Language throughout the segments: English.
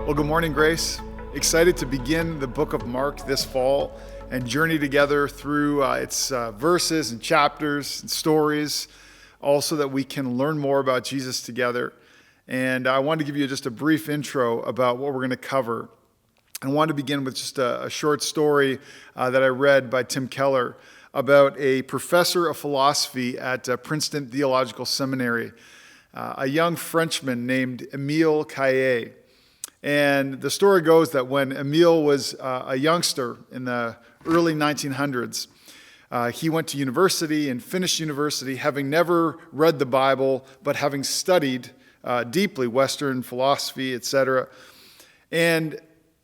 Well, good morning, Grace. Excited to begin the book of Mark this fall and journey together through its verses and chapters and stories, also that we can learn more about Jesus together. And I wanted to give you just a brief intro about what we're going to cover. I want to begin with just a short story that I read by Tim Keller about a professor of philosophy at Princeton Theological Seminary, a young Frenchman named Émile Caillet. And the story goes that when Émile was a youngster in the early 1900s, he went to university and finished university having never read the Bible, but having studied deeply Western philosophy, etc. And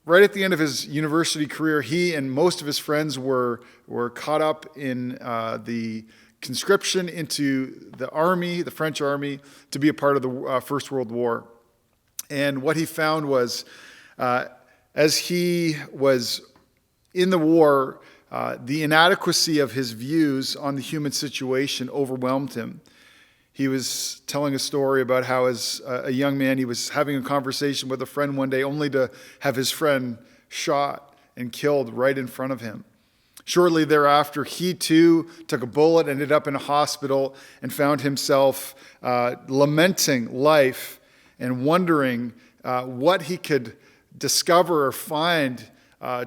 right at the end of his university career, he and most of his friends were caught up in the conscription into the army, the French army, to be a part of the First World War. And what he found was, as he was in the war, the inadequacy of his views on the human situation overwhelmed him. He was telling a story about how, as a young man, he was having a conversation with a friend one day, only to have his friend shot and killed right in front of him. Shortly thereafter, he too took a bullet, ended up in a hospital, and found himself lamenting life and wondering what he could discover or find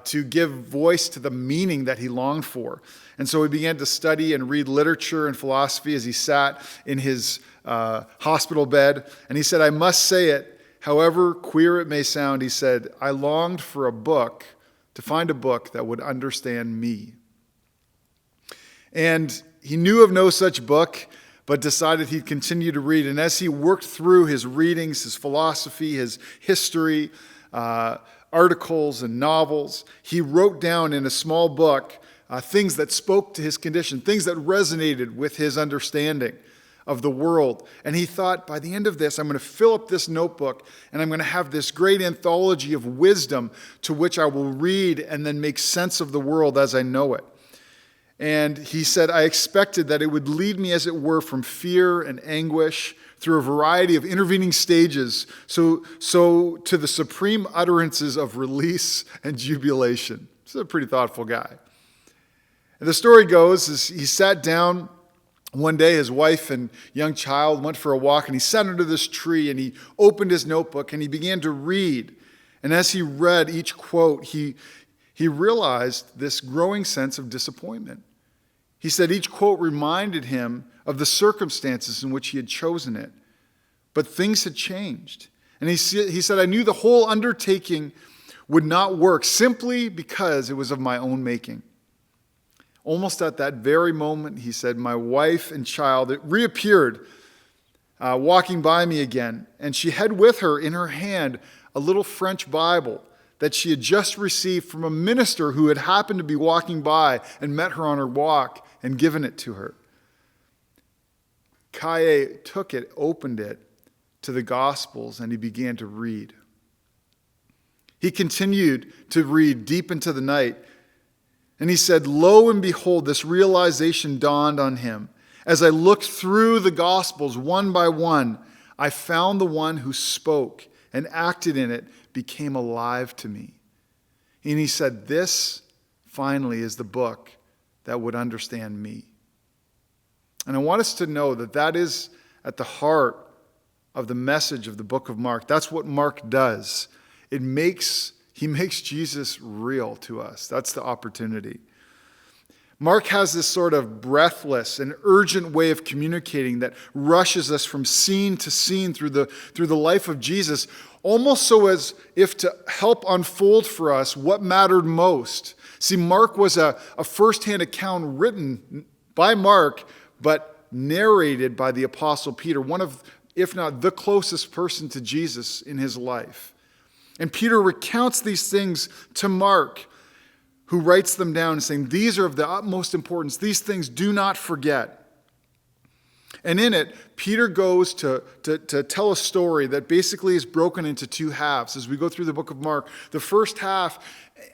to give voice to the meaning that he longed for. And so he began to study and read literature and philosophy as he sat in his hospital bed. And he said, "I must say it, however queer it may sound," he said, "I longed for to find a book that would understand me." And he knew of no such book, but decided he'd continue to read. And as he worked through his readings, his philosophy, his history, articles and novels, he wrote down in a small book things that spoke to his condition, things that resonated with his understanding of the world. And he thought, by the end of this, I'm going to fill up this notebook and I'm going to have this great anthology of wisdom to which I will read and then make sense of the world as I know it. And he said, I expected that it would lead me, as it were, from fear and anguish through a variety of intervening stages, so to the supreme utterances of release and jubilation. He's a pretty thoughtful guy. And the story goes, as he sat down one day, his wife and young child went for a walk, and he sat under this tree, and he opened his notebook, and he began to read. And as he read each quote, he realized this growing sense of disappointment. He said each quote reminded him of the circumstances in which he had chosen it. But things had changed. And he said, I knew the whole undertaking would not work simply because it was of my own making. Almost at that very moment, he said, my wife and child reappeared, walking by me again. And she had with her in her hand a little French Bible that she had just received from a minister who had happened to be walking by and met her on her walk and given it to her. Caillet took it, opened it to the Gospels, and he began to read. He continued to read deep into the night, and he said, lo and behold, this realization dawned on him. As I looked through the Gospels one by one, I found the one who spoke and acted in it became alive to me. And he said, this finally is the book that would understand me. And I want us to know that that is at the heart of the message of the book of Mark. That's what Mark does. He makes Jesus real to us. That's the opportunity. Mark has this sort of breathless and urgent way of communicating that rushes us from scene to scene through the life of Jesus, almost so as if to help unfold for us what mattered most. See, Mark was a first-hand account written by Mark, but narrated by the Apostle Peter, one of, if not the closest person to Jesus in his life. And Peter recounts these things to Mark, who writes them down saying, these are of the utmost importance. These things do not forget. And in it, Peter goes to tell a story that basically is broken into two halves. As we go through the book of Mark, the first half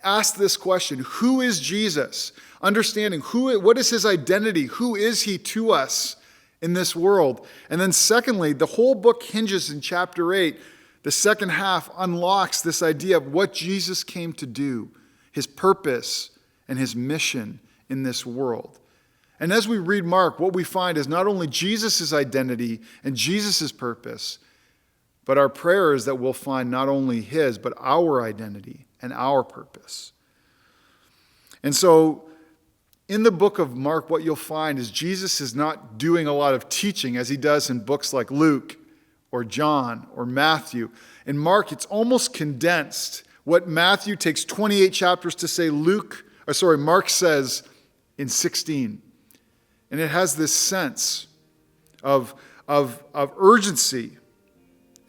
asks this question, who is Jesus? Understanding what is his identity? Who is he to us in this world? And then secondly, the whole book hinges in chapter 8 The second half unlocks this idea of what Jesus came to do, his purpose and his mission in this world. And as we read Mark, what we find is not only Jesus' identity and Jesus' purpose, but our prayer is that we'll find not only his, but our identity and our purpose. And so in the book of Mark, what you'll find is Jesus is not doing a lot of teaching as he does in books like Luke or John or Matthew. In Mark, it's almost condensed. What Matthew takes 28 chapters to say, Mark says in 16. And it has this sense of urgency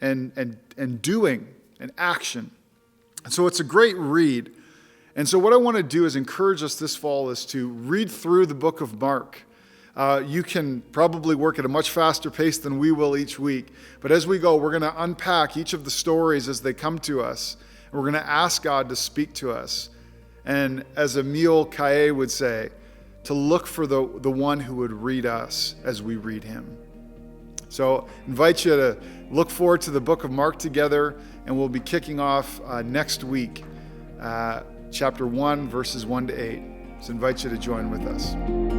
and doing and action. And so it's a great read. And so what I want to do is encourage us this fall is to read through the book of Mark. You can probably work at a much faster pace than we will each week. But as we go, we're going to unpack each of the stories as they come to us. And we're going to ask God to speak to us. And as Emile Kaye would say, to look for the one who would read us as we read him. So I invite you to look forward to the book of Mark together, and we'll be kicking off next week, chapter 1, verses 1 to 8. So I invite you to join with us.